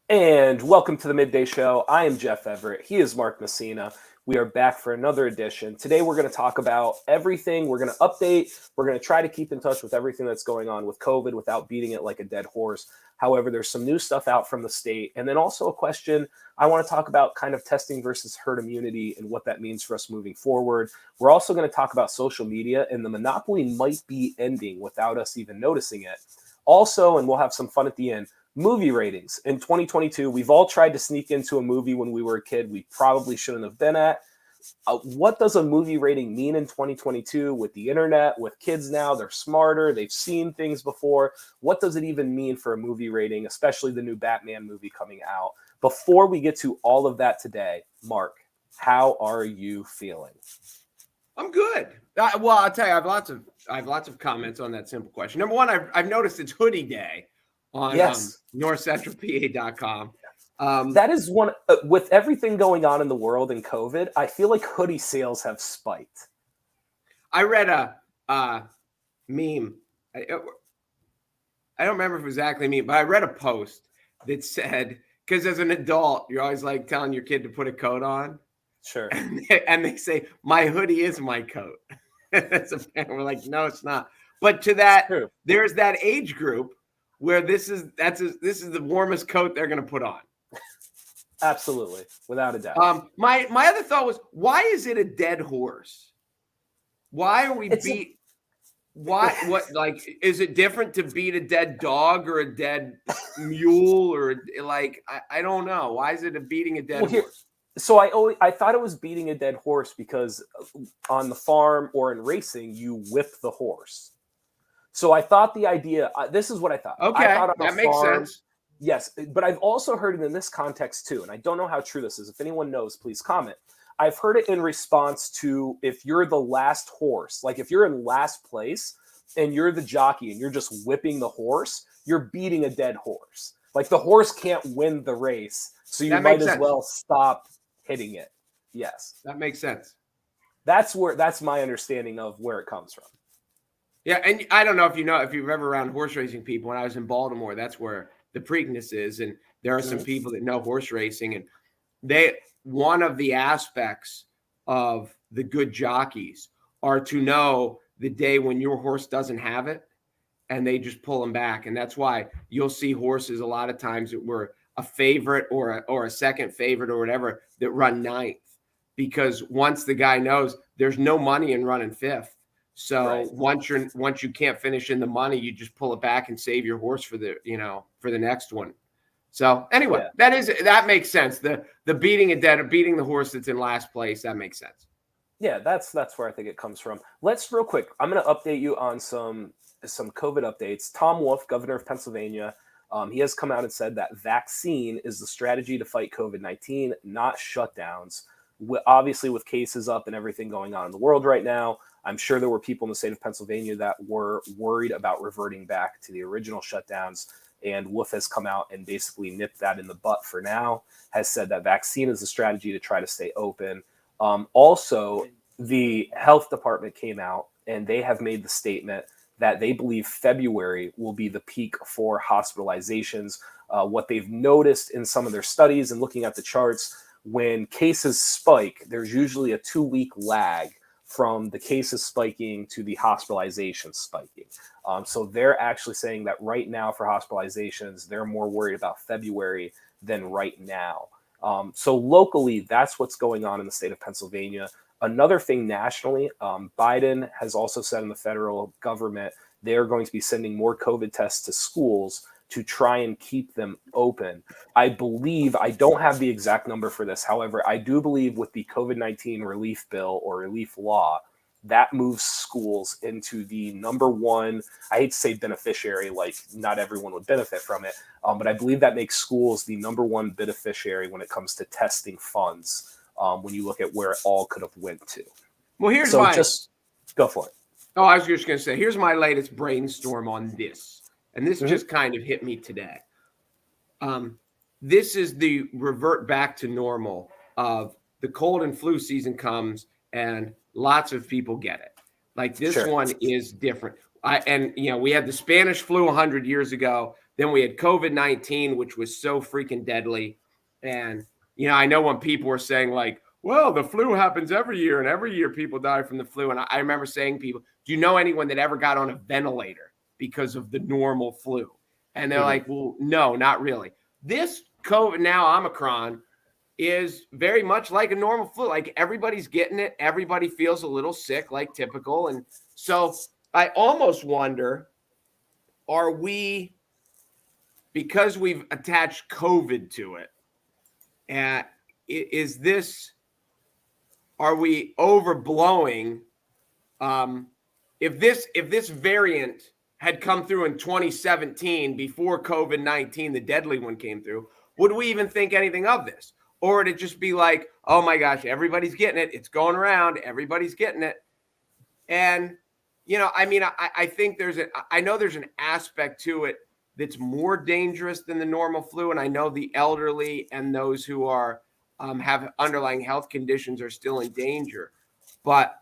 And welcome to the Midday Show. I am Jeff Everett. He is Mark Messina. We are back for another edition. Today we're going to talk about everything. We're going to update. We're going to try to keep in touch with everything that's going on with COVID without beating it like a dead horse. However, there's some new stuff out from the state. And then also a question I want to talk about kind of testing versus herd immunity and what that means for us moving forward. We're also going to talk about social media, and the monopoly might be ending without us even noticing it. Also, and we'll have some fun at the end, movie ratings in 2022. We've all tried to sneak into a movie when we were a kid we probably shouldn't have been at. What does a movie rating mean in 2022 with the internet, with kids now? They're smarter. They've seen things before. What does it even mean for a movie rating, especially the new Batman movie coming out? Before we get to all of that today, Mark, how are you feeling? I'm good. Well, I'll tell you, I have lots of comments on that simple question. Number one, I've noticed it's hoodie day on NorthcentralPa.com. That is one with everything going on in the world and COVID. I feel like hoodie sales have spiked. I read a meme. I don't remember if it was exactly me, but I read a post that said, because as an adult, you're always like telling your kid to put a coat on. Sure. And they say, my hoodie is my coat. We're like, no, it's not. But to that, there's that age group where this is the warmest coat they're going to put on. Absolutely, without a doubt. My other thought was, why is it a dead horse? Why are we is it different to beat a dead dog or a dead mule or I don't know. Why is it beating a dead horse? So I thought it was beating a dead horse because on the farm or in racing, you whip the horse. So I thought the idea, this is what I thought. Okay, I thought that makes sense. Yes, but I've also heard it in this context too, and I don't know how true this is. If anyone knows, please comment. I've heard it in response to if you're the last horse, like if you're in last place and you're the jockey and you're just whipping the horse, you're beating a dead horse. Like the horse can't win the race, so you might as well stop hitting it. Yes. That makes sense. That's my understanding of where it comes from. Yeah, and I don't know if you've ever around horse racing people. When I was in Baltimore, that's where the Preakness is, and there are some people that know horse racing, and one of the aspects of the good jockeys are to know the day when your horse doesn't have it, and they just pull them back, and that's why you'll see horses a lot of times that were a favorite or a second favorite or whatever that run ninth, because once the guy knows there's no money in running fifth. So once you can't finish in the money, you just pull it back and save your horse for the next one. So anyway, that makes sense. The beating the horse that's in last place, that makes sense. Yeah, that's where I think it comes from. Let's real quick. I'm going to update you on some COVID updates. Tom Wolf, governor of Pennsylvania, he has come out and said that vaccine is the strategy to fight COVID-19, not shutdowns. Obviously, with cases up and everything going on in the world right now, I'm sure there were people in the state of Pennsylvania that were worried about reverting back to the original shutdowns. And Wolf has come out and basically nipped that in the butt for now, has said that vaccine is the strategy to try to stay open. Also, the health department came out and they have made the statement that they believe February will be the peak for hospitalizations. What they've noticed in some of their studies and looking at the charts, when cases spike, there's usually a 2-week lag from the cases spiking to the hospitalizations spiking. So they're actually saying that right now for hospitalizations, they're more worried about February than right now. So locally, that's what's going on in the state of Pennsylvania. Another thing nationally, Biden has also said in the federal government, they're going to be sending more COVID tests to schools to try and keep them open. I believe, I don't have the exact number for this. However, I do believe with the COVID-19 relief bill or relief law, that moves schools into the number one, I hate to say beneficiary, like not everyone would benefit from it, but I believe that makes schools the number one beneficiary when it comes to testing funds, when you look at where it all could have went to. Well, just go for it. Oh, I was just going to say, here's my latest brainstorm on this. And this just kind of hit me today. This is the revert back to normal of the cold and flu season comes and lots of people get it. Like this one is different. We had the Spanish flu 100 years ago. Then we had COVID-19, which was so freaking deadly. And, I know when people were saying like, well, the flu happens every year and every year people die from the flu. And I remember saying to people, do you know anyone that ever got on a ventilator because of the normal flu? And they're like, well, no, not really. This COVID now Omicron is very much like a normal flu. Like everybody's getting it. Everybody feels a little sick, like typical. And so I almost wonder, are we, because we've attached COVID to it, are we overblowing? If this variant had come through in 2017 before COVID-19, the deadly one came through, would we even think anything of this? Or would it just be like, oh my gosh, everybody's getting it. It's going around. Everybody's getting it. And, I think I know there's an aspect to it that's more dangerous than the normal flu. And I know the elderly and those who are have underlying health conditions are still in danger. But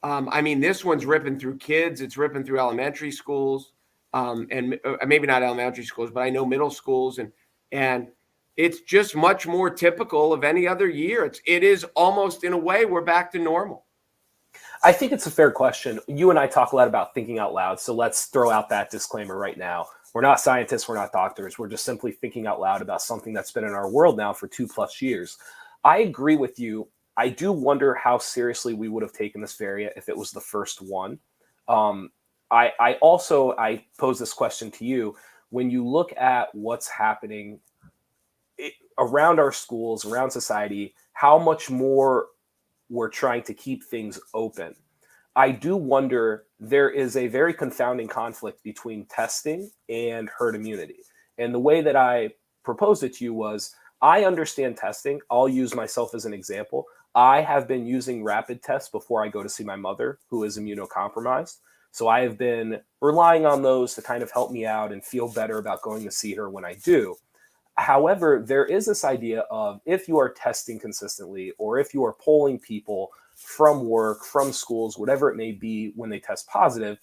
this one's ripping through kids. It's ripping through elementary schools, and maybe not elementary schools, but I know middle schools, and it's just much more typical of any other year. It is almost, in a way, we're back to normal. I think it's a fair question. You and I talk a lot about thinking out loud, so let's throw out that disclaimer right now. We're not scientists, we're not doctors. We're just simply thinking out loud about something that's been in our world now for 2+ years. I agree with you. I do wonder how seriously we would have taken this variant if it was the first one. I pose this question to you. When you look at what's happening around our schools, around society, how much more we're trying to keep things open, I do wonder, there is a very confounding conflict between testing and herd immunity. And the way that I proposed it to you was, I understand testing. I'll use myself as an example. I have been using rapid tests before I go to see my mother, who is immunocompromised. So I have been relying on those to kind of help me out and feel better about going to see her when I do. However, there is this idea of, if you are testing consistently, or if you are polling people from work, from schools, whatever it may be, when they test positive,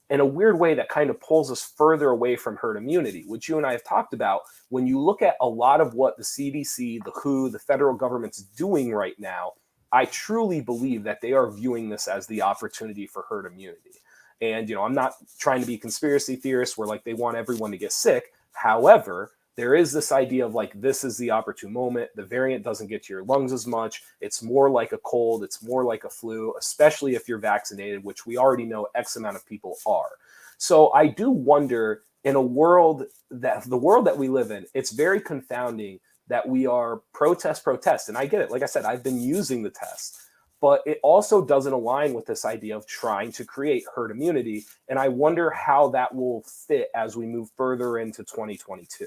in a weird way that kind of pulls us further away from herd immunity, which you and I have talked about. When you look at a lot of what the CDC, the WHO, the federal government's doing right now, I truly believe that they are viewing this as the opportunity for herd immunity. And, I'm not trying to be conspiracy theorists where like they want everyone to get sick. However, there is this idea of like, this is the opportune moment. The variant doesn't get to your lungs as much. It's more like a cold. It's more like a flu, especially if you're vaccinated, which we already know X amount of people are. So I do wonder, in the world that we live in, it's very confounding that we are protest. And I get it. Like I said, I've been using the test, but it also doesn't align with this idea of trying to create herd immunity. And I wonder how that will fit as we move further into 2022.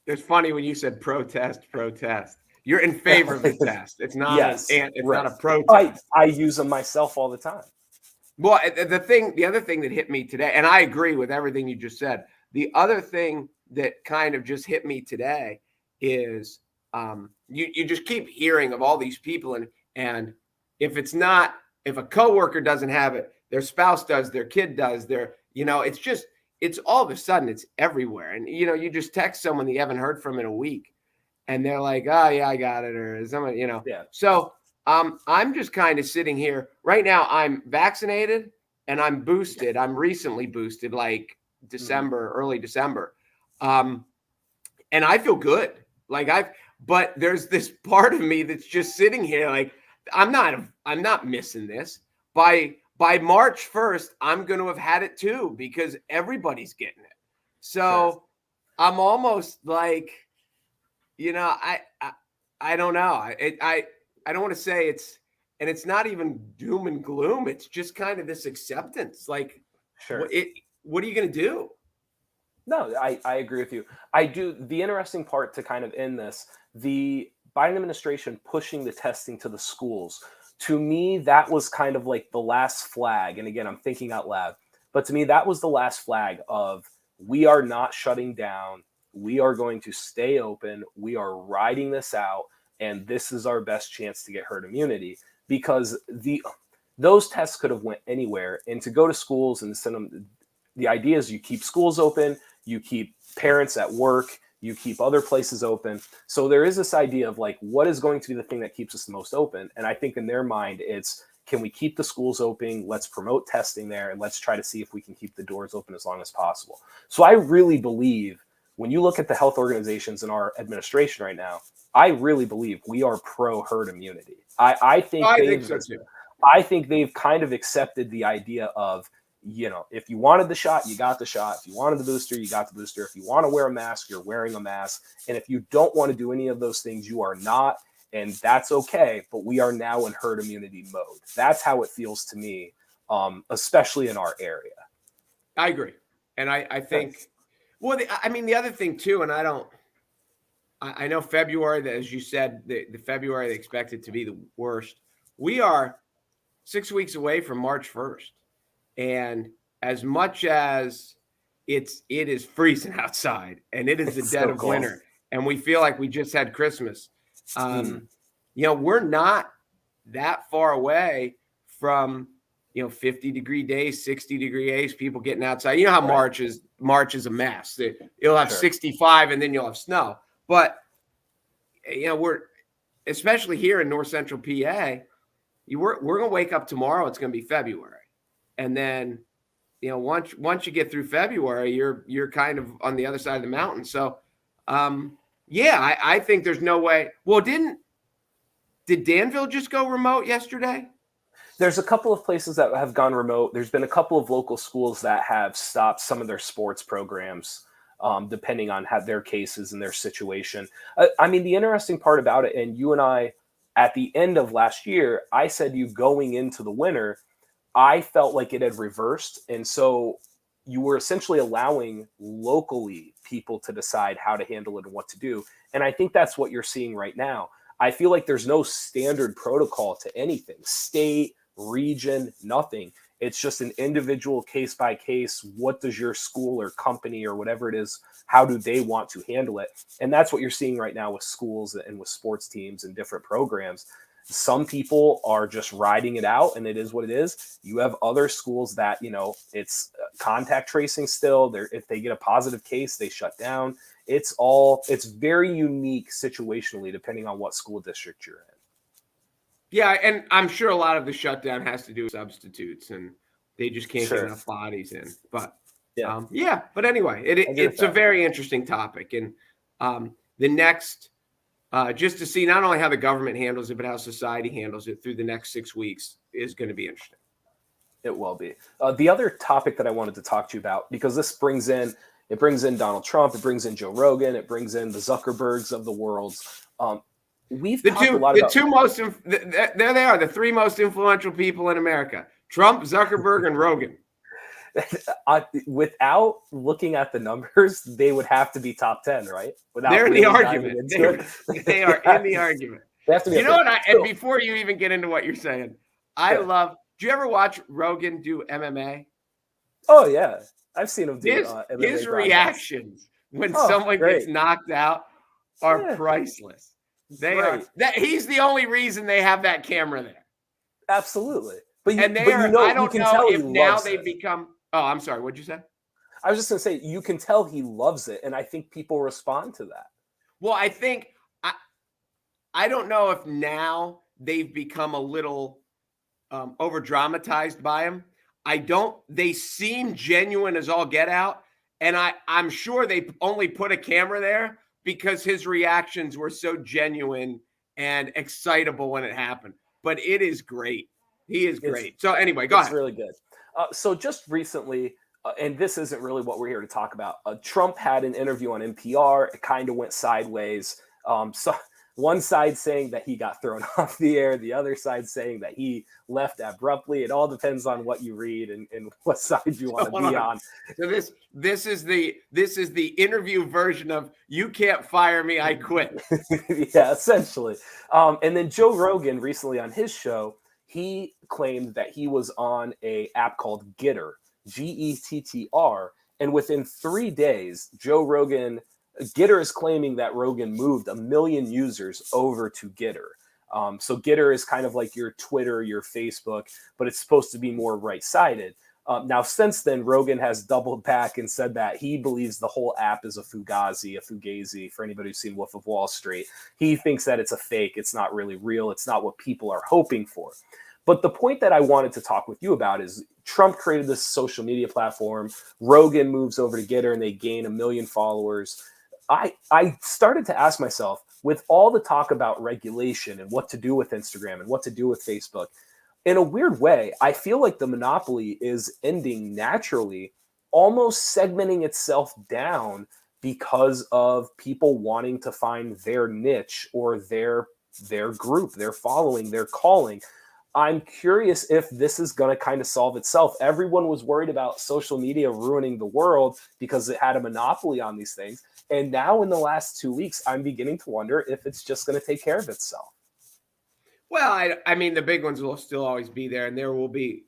It's funny when you said protest. You're in favor of the test. It's not not a protest. I use them myself all the time. Well, the other thing that hit me today, and I agree with everything you just said. The other thing that kind of just hit me today is you just keep hearing of all these people, and if a coworker doesn't have it, their spouse does, their kid does, it's all of a sudden it's everywhere. And, you just text someone that you haven't heard from in a week and they're like, oh yeah, I got it. Or someone, Yeah. So I'm just kind of sitting here right now. I'm vaccinated and I'm boosted. I'm recently boosted, like December, early December. And I feel good. But there's this part of me that's just sitting here. Like, I'm not missing this. By March 1st, I'm going to have had it too, because everybody's getting it. So sure. I'm almost like, I don't know. I don't want to say it's not even doom and gloom. It's just kind of this acceptance. Like, sure. What are you going to do? No, I agree with you. I do. The interesting part to kind of end this, the Biden administration pushing the testing to the schools, to me, that was kind of like the last flag. And again, I'm thinking out loud, but to me, that was the last flag of, we are not shutting down. We are going to stay open. We are riding this out. And this is our best chance to get herd immunity, because those tests could have went anywhere. And to go to schools and send them, the idea is you keep schools open, you keep parents at work, you keep other places open. So there is this idea of like, what is going to be the thing that keeps us the most open? And I think in their mind, it's, can we keep the schools open? Let's promote testing there, and let's try to see if we can keep the doors open as long as possible. So I really believe when you look at the health organizations in our administration right now, I really believe we are pro herd immunity. I think so too. I think they've kind of accepted the idea of, if you wanted the shot, you got the shot. If you wanted the booster, you got the booster. If you want to wear a mask, you're wearing a mask. And if you don't want to do any of those things, you are not. And that's okay. But we are now in herd immunity mode. That's how it feels to me, especially in our area. I agree. And I think, well, the other thing too, and I know February, as you said, the February, they expect it to be the worst. We are 6 weeks away from March 1st. And as much as it is freezing outside and it is the dead of winter and we feel like we just had Christmas, we're not that far away from, 50-degree days, 60-degree days, people getting outside. You know how March is a mess. You'll have 65 and then you'll have snow. But, we're, especially here in North Central PA, we're going to wake up tomorrow. It's going to be February. And then, once you get through February, you're kind of on the other side of the mountain. So, I think there's no way. Well, did Danville just go remote yesterday? There's a couple of places that have gone remote. There's been a couple of local schools that have stopped some of their sports programs, depending on their cases and their situation. The interesting part about it, and you and I, at the end of last year, I said going into the winter, I felt like it had reversed. And so you were essentially allowing locally people to decide how to handle it and what to do. And I think that's what you're seeing right now. I feel like there's no standard protocol to anything, state, region, nothing. It's just an individual case by case. What does your school or company or whatever it is, how do they want to handle it? And that's what you're seeing right now with schools and with sports teams and different programs. Some people are just riding it out and it is what it is. You have other schools that, it's contact tracing still. If they get a positive case, they shut down. It's very unique situationally, depending on what school district you're in. Yeah. And I'm sure a lot of the shutdown has to do with substitutes and they just can't get enough bodies in. But but anyway, it's a very interesting topic. And the next, just to see not only how the government handles it, but how society handles it through the next 6 weeks is going to be interesting. It will be. The other topic that I wanted to talk to you about, because this brings in Donald Trump, it brings in Joe Rogan, it brings in the Zuckerbergs of the world. We've talked a lot about there they are, the three most influential people in America: Trump, Zuckerberg, and Rogan. Without looking at the numbers, they would have to be top 10, right? They're in the argument. They are in the argument. They have to be. And before you even get into what you're saying, do you ever watch Rogan do MMA? Oh yeah, I've seen him do MMA. His reactions when someone gets knocked out are priceless. He's the only reason they have that camera there. Absolutely. I don't know if now they've become. Oh, I'm sorry. What'd you say? I was just going to say, you can tell he loves it, and I think people respond to that. Well, I think I don't know if now they've become a little over dramatized by him. They seem genuine as all get out, and I'm sure they only put a camera there because his reactions were so genuine and excitable when it happened. But it is great. He is great. So anyway, go ahead. It's really good. So just recently, and this isn't really what we're here to talk about, Trump had an interview on NPR. It kind of went sideways. So one side saying that he got thrown off the air, the other side saying that he left abruptly. It all depends on what you read and what side you want to be on. So this is the interview version of "You can't fire me, I quit." Yeah, essentially. And then Joe Rogan recently on his show, he claimed that he was on an app called Getter, Gettr, and within 3 days, Getter is claiming that Rogan moved 1 million users over to Getter. So Getter is kind of like your Twitter, your Facebook, but it's supposed to be more right-sided. Now, since then, Rogan has doubled back and said that he believes the whole app is a fugazi, for anybody who's seen Wolf of Wall Street. He thinks that it's a fake. It's not really real. It's not what people are hoping for. But the point that I wanted to talk with you about is Trump created this social media platform. Rogan moves over to Getter and they gain 1 million followers. I started to ask myself, with all the talk about regulation and what to do with Instagram and what to do with Facebook, in a weird way, I feel like the monopoly is ending naturally, almost segmenting itself down because of people wanting to find their niche or their group, their following, their calling. I'm curious if this is going to kind of solve itself. Everyone was worried about social media ruining the world because it had a monopoly on these things. And now in the last 2 weeks, I'm beginning to wonder if it's just going to take care of itself. Well, I mean, the big ones will still always be there, and there will be,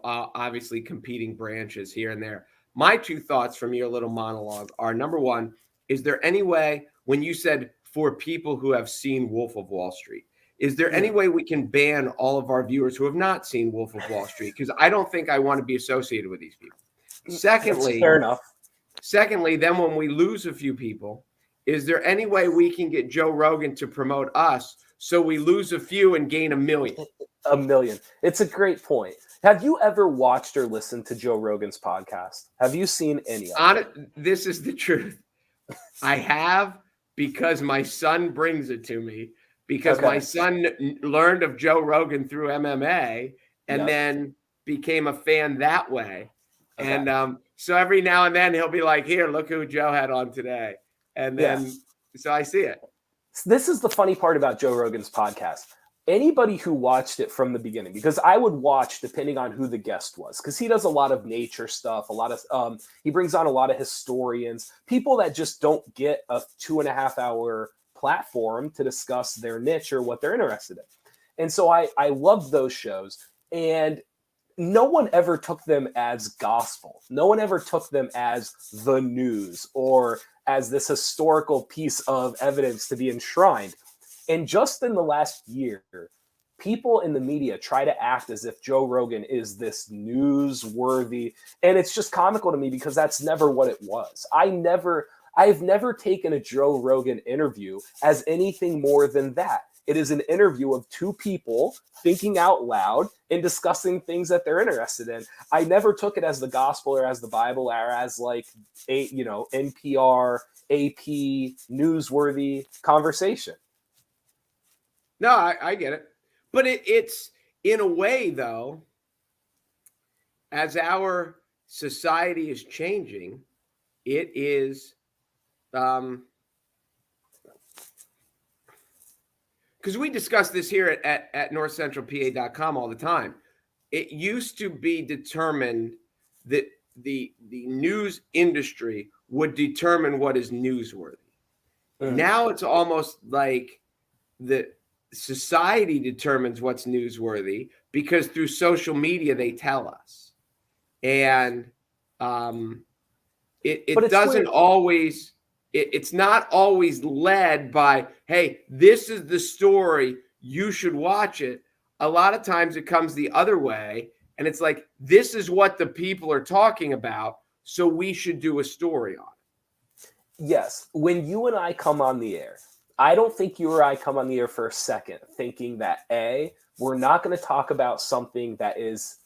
obviously competing branches here and there. My two thoughts from your little monologue are, number one, is there any way, when you said for people who have seen Wolf of Wall Street, is there any way we can ban all of our viewers who have not seen Wolf of Wall Street? Because I don't think I want to be associated with these people. Secondly, fair enough. Secondly, then when we lose a few people, is there any way we can get Joe Rogan to promote us so we lose a few and gain 1 million? 1 million. It's a great point. Have you ever watched or listened to Joe Rogan's podcast? Have you seen any of it? This is the truth. I have, because my son brings it to me, because my son learned of Joe Rogan through MMA and then became a fan that way. Okay. And so every now and then he'll be like, here, look who Joe had on today. And then, so I see it. This is the funny part about Joe Rogan's podcast. Anybody who watched it from the beginning, because I would watch depending on who the guest was, because he does a lot of nature stuff, he brings on a lot of historians, people that just don't get a 2.5 hour platform to discuss their niche or what they're interested in. And so I loved those shows, and no one ever took them as gospel. No one ever took them as the news or as this historical piece of evidence to be enshrined. And just in the last year, people in the media try to act as if Joe Rogan is this newsworthy. And it's just comical to me because that's never what it was. I've never taken a Joe Rogan interview as anything more than that. It is an interview of two people thinking out loud and discussing things that they're interested in. I never took it as the gospel or as the Bible or as like a, NPR, AP, newsworthy conversation. No, I get it. But it's in a way, though, as our society is changing, it is because we discuss this here at NorthcentralPa.com all the time. It used to be determined that the news industry would determine what is newsworthy. Now it's almost like the society determines what's newsworthy because through social media they tell us. And it doesn't weird. Always... It's not always led by, hey, this is the story, you should watch it. A lot of times it comes the other way, and it's like, this is what the people are talking about, so we should do a story on it. Yes. When you and I come on the air, I don't think you or I come on the air for a second thinking that, A, we're not going to talk about something that is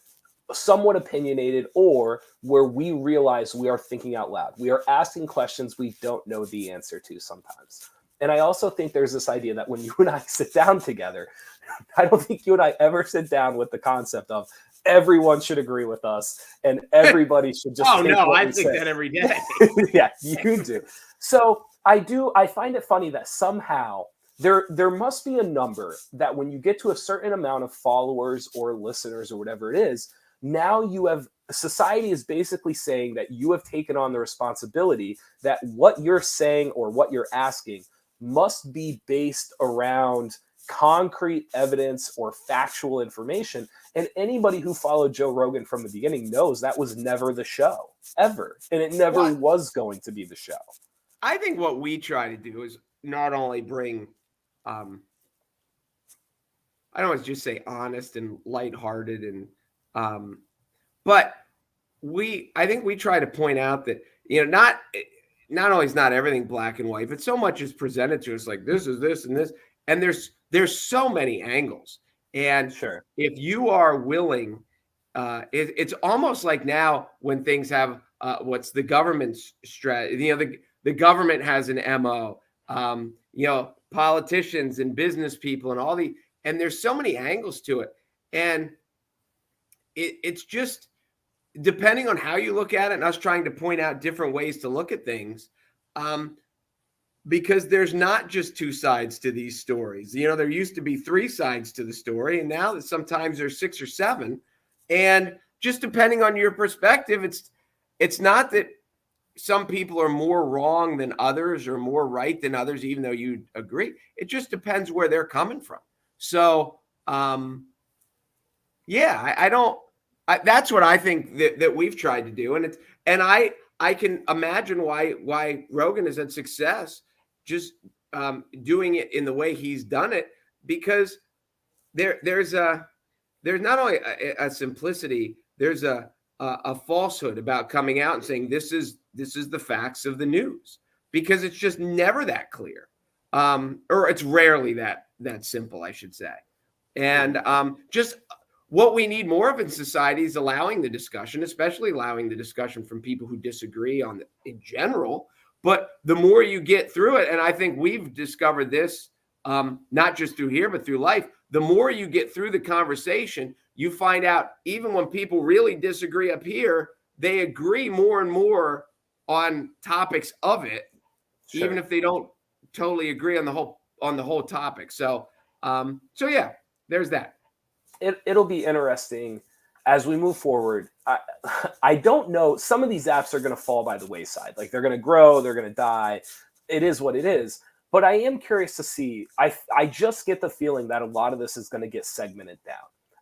somewhat opinionated or where we realize we are thinking out loud. We are asking questions we don't know the answer to sometimes. And I also think there's this idea that when you and I sit down together, I don't think you and I ever sit down with the concept of everyone should agree with us and everybody should just I think that every day. Yeah, you do. So I find it funny that somehow there must be a number that when you get to a certain amount of followers or listeners or whatever it is, now society is basically saying that you have taken on the responsibility that what you're saying or what you're asking must be based around concrete evidence or factual information. And anybody who followed Joe Rogan from the beginning knows that was never the show, ever. And it never was going to be the show. I think what we try to do is not only bring, I don't want to just say honest and lighthearted and, but I think we try to point out that, not only is not everything black and white, but so much is presented to us like this is this and this, and there's so many angles. And Sure. if you are willing, it's almost like now when things have what's the government's strategy. The government has an MO. Politicians and business people and there's so many angles to it, and it's just depending on how you look at it, and us trying to point out different ways to look at things. Because there's not just two sides to these stories. There used to be three sides to the story, and now that sometimes there's 6 or 7. And just depending on your perspective, it's not that some people are more wrong than others or more right than others, even though you agree. It just depends where they're coming from. So, that's what I think that we've tried to do, and I can imagine why Rogan has had success just doing it in the way he's done it, because there's not only a simplicity, there's a falsehood about coming out and saying this is the facts of the news, because it's just never that clear, or it's rarely that simple, I should say. And just what we need more of in society is allowing the discussion, especially allowing the discussion from people who disagree in general. But the more you get through it, and I think we've discovered this, not just through here, but through life, the more you get through the conversation, you find out even when people really disagree up here, they agree more and more on topics of it, Sure. even if they don't totally agree on the whole topic. So yeah, there's that. It'll be interesting as we move forward. I don't know. Some of these apps are going to fall by the wayside. Like they're going to grow, they're going to die. It is what it is. But I am curious to see. I just get the feeling that a lot of this is going to get segmented down.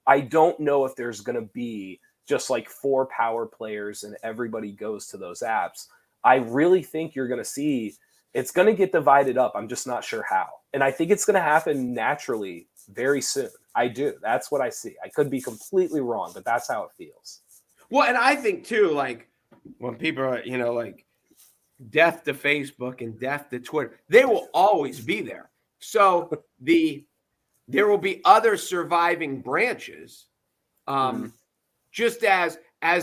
I don't know if there's going to be just like 4 power players and everybody goes to those apps. I really think you're going to see it's going to get divided up. I'm just not sure how. And I think it's going to happen naturally very soon. I do. That's what I see. I could be completely wrong, but that's how it feels. Well, and I think too, like when people are, like death to Facebook and death to Twitter, they will always be there. So there will be other surviving branches. Just as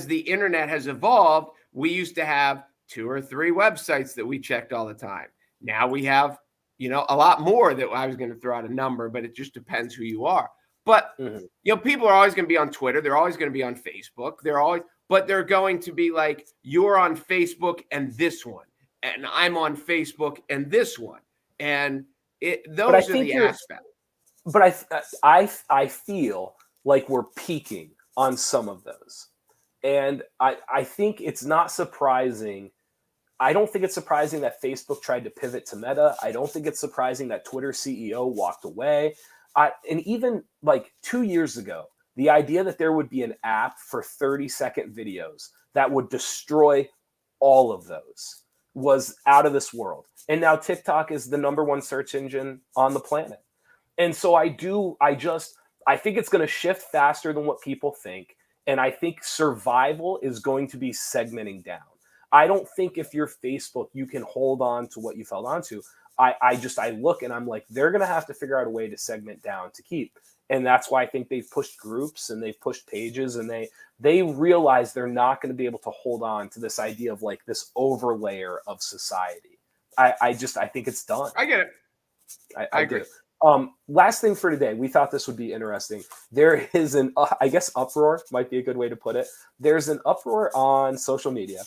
the internet has evolved, we used to have 2 or 3 websites that we checked all the time. Now we have, a lot more. That I was going to throw out a number, but it just depends who you are. But, people are always going to be on Twitter. They're always going to be on Facebook. But they're going to be like, you're on Facebook and this one, and I'm on Facebook and this one. And those are the aspects. But I feel like we're peaking on some of those. And I think it's not surprising. I don't think it's surprising that Facebook tried to pivot to Meta. I don't think it's surprising that Twitter CEO walked away. And even like 2 years ago, the idea that there would be an app for 30-second videos that would destroy all of those was out of this world. And now TikTok is the #1 search engine on the planet. And so I think it's going to shift faster than what people think. And I think survival is going to be segmenting down. I don't think if you're Facebook, you can hold on to what you've held on to. I look and I'm like, they're going to have to figure out a way to segment down to keep. And that's why I think they've pushed groups and they've pushed pages, and they realize they're not going to be able to hold on to this idea of like this overlayer of society. I think it's done. I get it. I agree. Last thing for today, we thought this would be interesting. There is an, I guess uproar might be a good way to put it. There's an uproar on social media.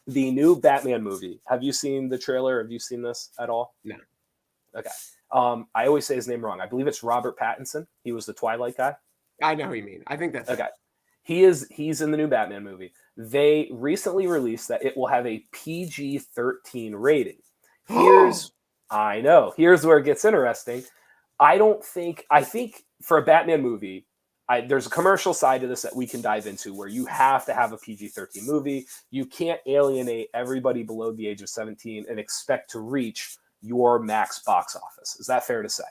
The new Batman movie. Have you seen the trailer? Have you seen this at all? No. Okay. I always say his name wrong. I believe it's Robert Pattinson. He was the Twilight guy. I know who you mean. I think that's okay. It. He's in the new Batman movie. They recently released that it will have a PG-13 rating. I know. Here's where it gets interesting. I think for a Batman movie, there's a commercial side to this that we can dive into where you have to have a PG-13 movie. You can't alienate everybody below the age of 17 and expect to reach your max box office. Is that fair to say?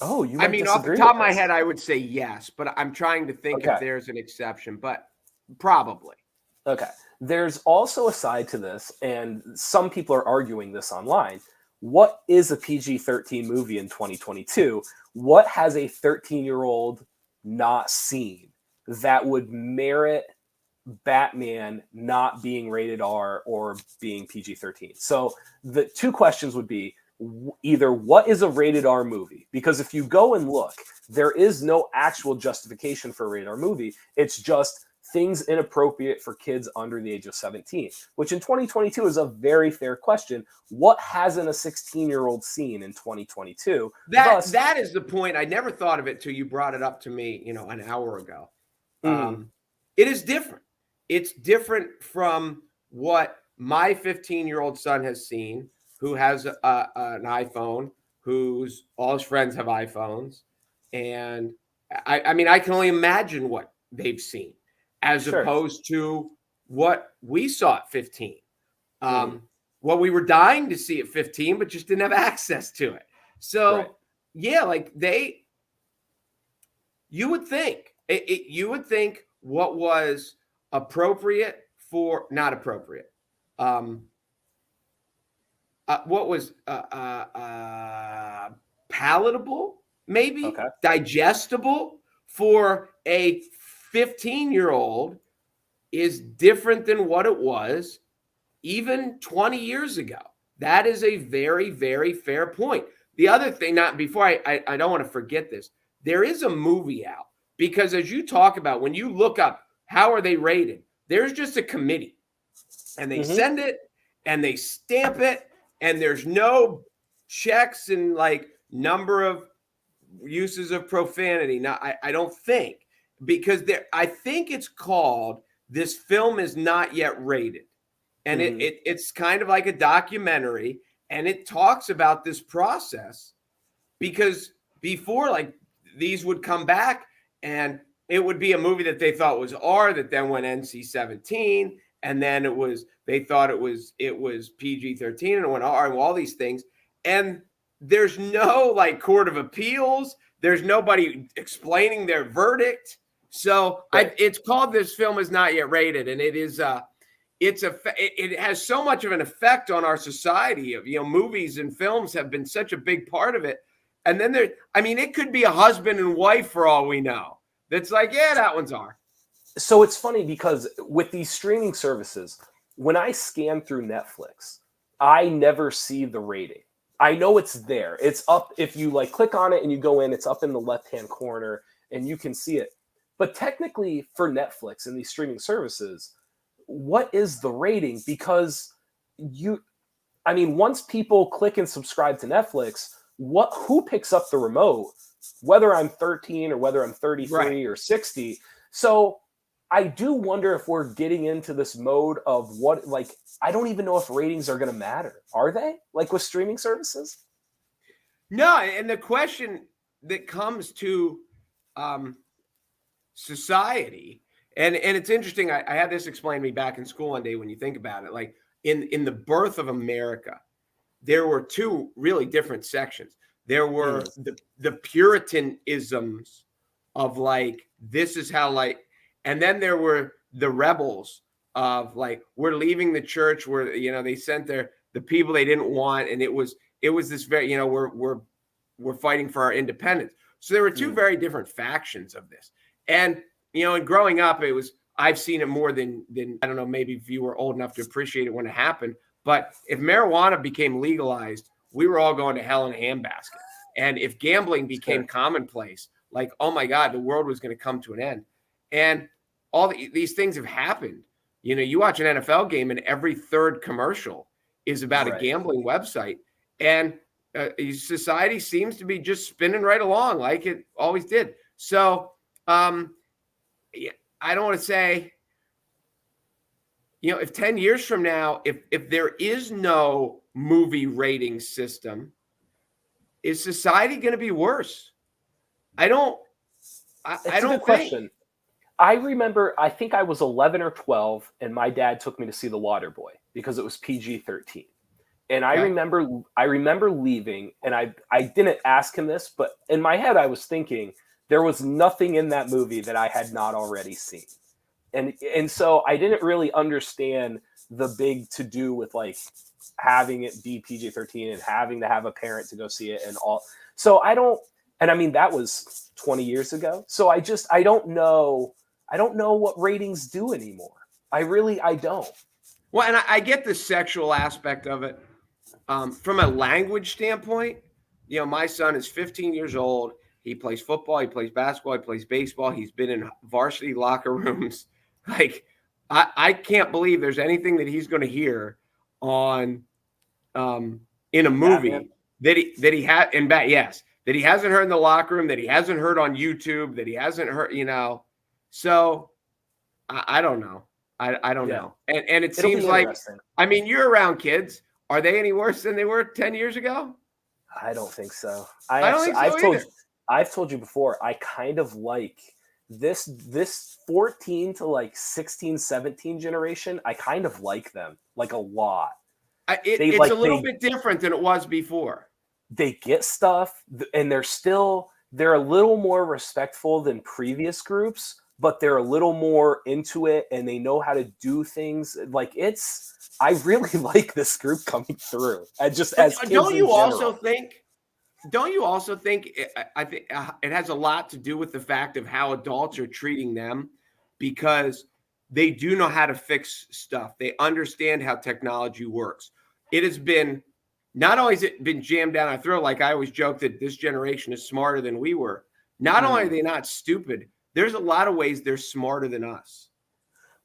Oh, you I might mean, off the disagree top with of my this. head, I would say yes, but I'm trying to think if Okay. there's an exception, but probably. Okay. There's also a side to this, and some people are arguing this online. What is a PG-13 movie in 2022? What has a 13-year-old not seen that would merit Batman not being rated R or being PG-13? So the two questions would be either what is a rated R movie? Because if you go and look, there is no actual justification for a rated R movie. It's just things inappropriate for kids under the age of 17, which in 2022 is a very fair question. What hasn't a 16-year-old seen in 2022? Thus, That is the point. I never thought of it till you brought it up to me, an hour ago. mhm, It is different. It's different from what my 15-year-old son has seen, who has an iPhone, whose all his friends have iPhones, and I mean, I can only imagine what they've seen, as sure. opposed to what we saw at 15. Mhm, What we were dying to see at 15, but just didn't have access to it. right. So yeah, like you would think what was appropriate for not appropriate. Um, what was palatable, maybe Okay. digestible for a 15-year-old is different than what it was even 20 years ago. That is a very, very fair point. The other thing, not before I don't want to forget this, there is a movie out because as you talk about, when you look up how are they rated, there's just a committee and they Mhm, send it and they stamp it and there's no checks and like number of uses of profanity. Now, I don't think because I think it's called This Film Is Not Yet Rated. And mhm. it's kind of like a documentary and it talks about this process because before like these would come back and it would be a movie that they thought was R that then went NC-17 and then they thought it was PG-13 and it went R and all these things and there's no like court of appeals, there's nobody explaining their verdict. So Right. it's called This Film Is Not Yet Rated and it has so much of an effect on our society of movies and films have been such a big part of it. And then it could be a husband and wife for all we know. That's like, yeah, that one's R. So it's funny because with these streaming services, when I scan through Netflix, I never see the rating. I know it's there. It's up if you like click on it and you go in, it's up in the left-hand corner and you can see it. But technically for Netflix and these streaming services, what is the rating? Because once people click and subscribe to Netflix, who picks up the remote, whether I'm 13 or whether I'm Right. 33 or 60? So I do wonder if we're getting into this mode of I don't even know if ratings are going to matter. Are they? Like with streaming services? No, and the question that comes to um, society, and it's interesting. I had this explained to me back in school one day when you think about it. Like in the birth of America, there were two really different sections. There were Mm, the Puritanisms of like this is how like, and then there were the rebels of like we're leaving the church where they sent the people they didn't want, and it was this very we're fighting for our independence. So there were two mm, very different factions of this, and and growing up, I've seen it more than I don't know, maybe if you were old enough to appreciate it when it happened. But if marijuana became legalized, we were all going to hell in a handbasket. And if gambling became sure. commonplace, like, oh my God, the world was going to come to an end. And these things have happened. You watch an NFL game and every third commercial is about a Right. gambling website. And society seems to be just spinning right along like it always did. So yeah, I don't want to say, if 10 years from now, if there is no movie rating system, is society going to be worse? I don't I It's a good don't think. question. I remember, I think I was 11 or 12, and my dad took me to see The Waterboy because it was PG-13. And Okay. I remember leaving, and I didn't ask him this, but in my head I was thinking there was nothing in that movie that I had not already seen. And so I didn't really understand the big to do with like having it be PG-13 and having to have a parent to go see it and all. So I don't, and I mean that was 20 years ago. So I don't know. I don't know what ratings do anymore. I don't. Well, and I get the sexual aspect of it. From a language standpoint, my son is 15 years old. He plays football, he plays basketball, he plays baseball. He's been in varsity locker rooms. Like, I can't believe there's anything that he's going to hear on in a Batman. movie that he had in yes, that he hasn't heard in the locker room, that he hasn't heard on YouTube, that he hasn't heard. So I don't know. I don't Yeah. know. And it It'll seems be like, interesting. I mean, you're around kids. Are they any worse than they were 10 years ago? I don't think so. I don't think so either. I've told you before, I kind of like this 14 to like 16, 17 generation. I kind of like them like a lot. It's a little bit different than it was before. They get stuff, and they're a little more respectful than previous groups, but they're a little more into it, and they know how to do things. Like I really like this group coming through. Don't you also think I think it has a lot to do with the fact of how adults are treating them, because they do know how to fix stuff. They understand how technology works. It has been, not only has it been jammed down our throat, like I always joke that this generation is smarter than we were. Not only are they not stupid, there's a lot of ways they're smarter than us.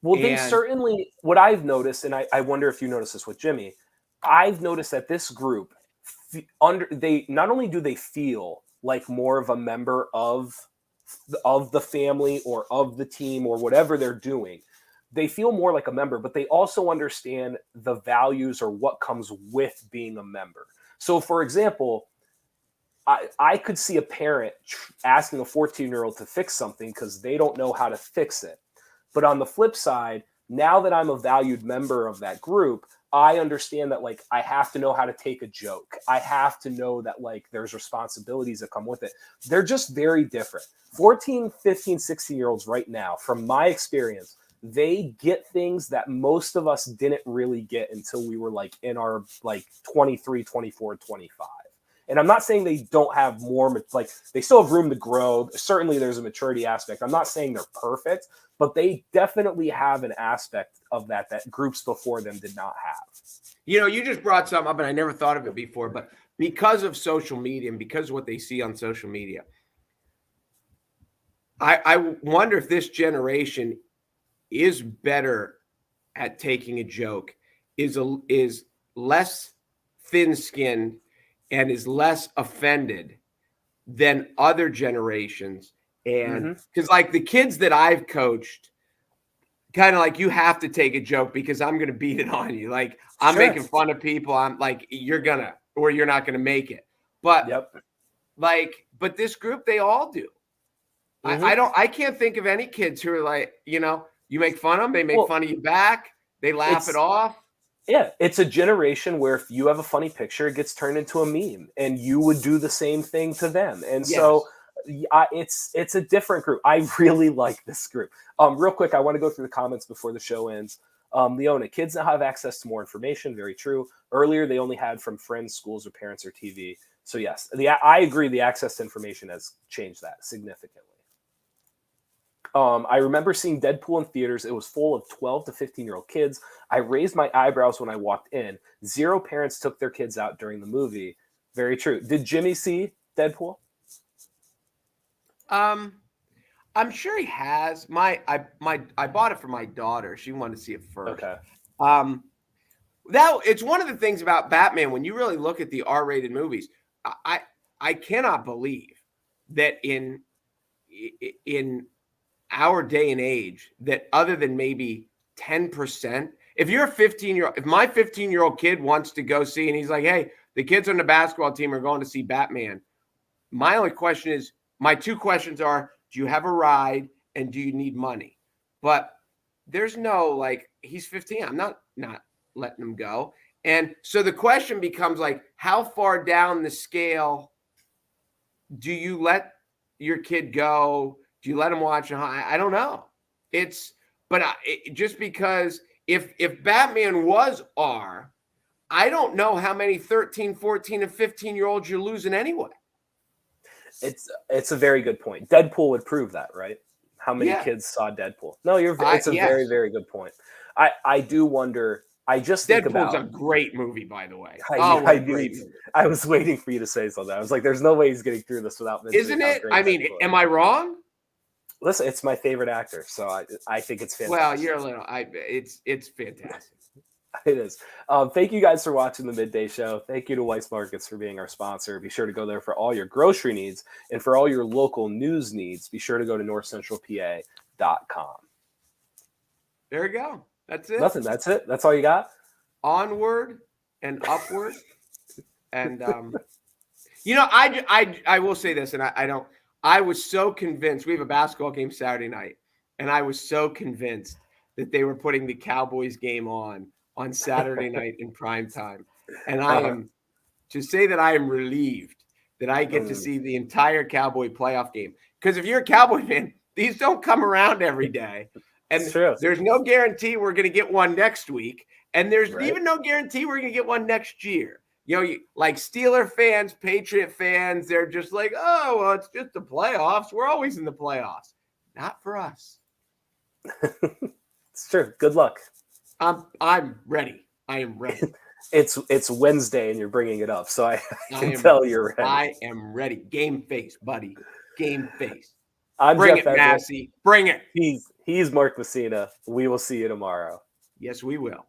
Well, they certainly, what I've noticed, and I wonder if you notice this with Jimmy, I've noticed that this group, they not only do they feel like more of a member of the family or of the team or whatever they're doing, they feel more like a member, but they also understand the values or what comes with being a member. So, for example, I could see a parent asking a 14-year-old to fix something because they don't know how to fix it. But on the flip side, now that I'm a valued member of that group, I understand that like I have to know how to take a joke. I have to know that like there's responsibilities that come with it. They're just very different. 14, 15, 16-year-olds right now, from my experience, they get things that most of us didn't really get until we were like in our like 23, 24, 25. And I'm not saying they don't have more, like they still have room to grow. Certainly there's a maturity aspect. I'm not saying they're perfect, but they definitely have an aspect of that groups before them did not have. You just brought something up, and I never thought of it before, but because of social media and because of what they see on social media, I wonder if this generation is better at taking a joke, is less thin-skinned, and is less offended than other generations. And because like the kids that I've coached, kind of like, you have to take a joke because I'm going to beat it on you. Like I'm making fun of people. I'm like, you're not going to make it. But but this group, they all do. I can't think of any kids who are like, you make fun of them, they make fun of you back, they laugh it off. Yeah, it's a generation where if you have a funny picture, it gets turned into a meme, and you would do the same thing to them. And so it's a different group. I really like this group. Real quick, I want to go through the comments before the show ends. Leona, kids now have access to more information. Very true. Earlier, they only had from friends, schools, or parents or TV. So yes, I agree. The access to information has changed that significantly. I remember seeing Deadpool in theaters. It was full of 12 to 15-year-old kids. I raised my eyebrows when I walked in. 0 parents took their kids out during the movie. Very true. Did Jimmy see Deadpool? I'm sure he has. I bought it for my daughter. She wanted to see it first. Okay. It's one of the things about Batman, when you really look at the R-rated movies, I cannot believe that in our day and age, that other than maybe 10%, if you're a 15-year-old, if my 15-year-old kid wants to go see, and he's like, hey, the kids on the basketball team are going to see Batman, my two questions are, do you have a ride and do you need money? But there's no, like, he's 15. I'm not letting him go. And so the question becomes like, how far down the scale do you let your kid go? Do you let him watch? I don't know. Just because if Batman was R, I don't know how many 13, 14, and 15-year-olds you're losing anyway. It's a very good point. Deadpool would prove that, right? How many kids saw Deadpool? No, it's a very, very good point. I do wonder. I just think Deadpool's about a great movie, by the way. I was waiting for you to say something. I was like, "There's no way he's getting through this without mentioning." Isn't how it? great I mean, Deadpool is. am I wrong? Listen, it's my favorite actor, so I think it's fantastic. Well, you're a little. It's fantastic. It is. Thank you guys for watching the Midday Show. Thank you to Weiss Markets for being our sponsor. Be sure to go there for all your grocery needs, and for all your local news needs, be sure to go to NorthcentralPa.com. There you go. That's it. Nothing. That's it. That's all you got? Onward and upward. And I will say this, and I was so convinced. We have a basketball game Saturday night, and I was so convinced that they were putting the Cowboys game on Saturday night in prime time. And I am to say that I am relieved that I get to see the entire Cowboy playoff game. Because if you're a Cowboy fan, these don't come around every day. And there's no guarantee we're going to get one next week. And there's even no guarantee we're going to get one next year. Like Steeler fans, Patriot fans, they're just like, oh, well, it's just the playoffs. We're always in the playoffs. Not for us. It's true. Good luck. I'm ready. I am ready. It's Wednesday and you're bringing it up, so I can tell you're ready. I am ready. Game face, buddy. Game face. Bring it, Massey. Bring it. He's Mark Messina. We will see you tomorrow. Yes, we will.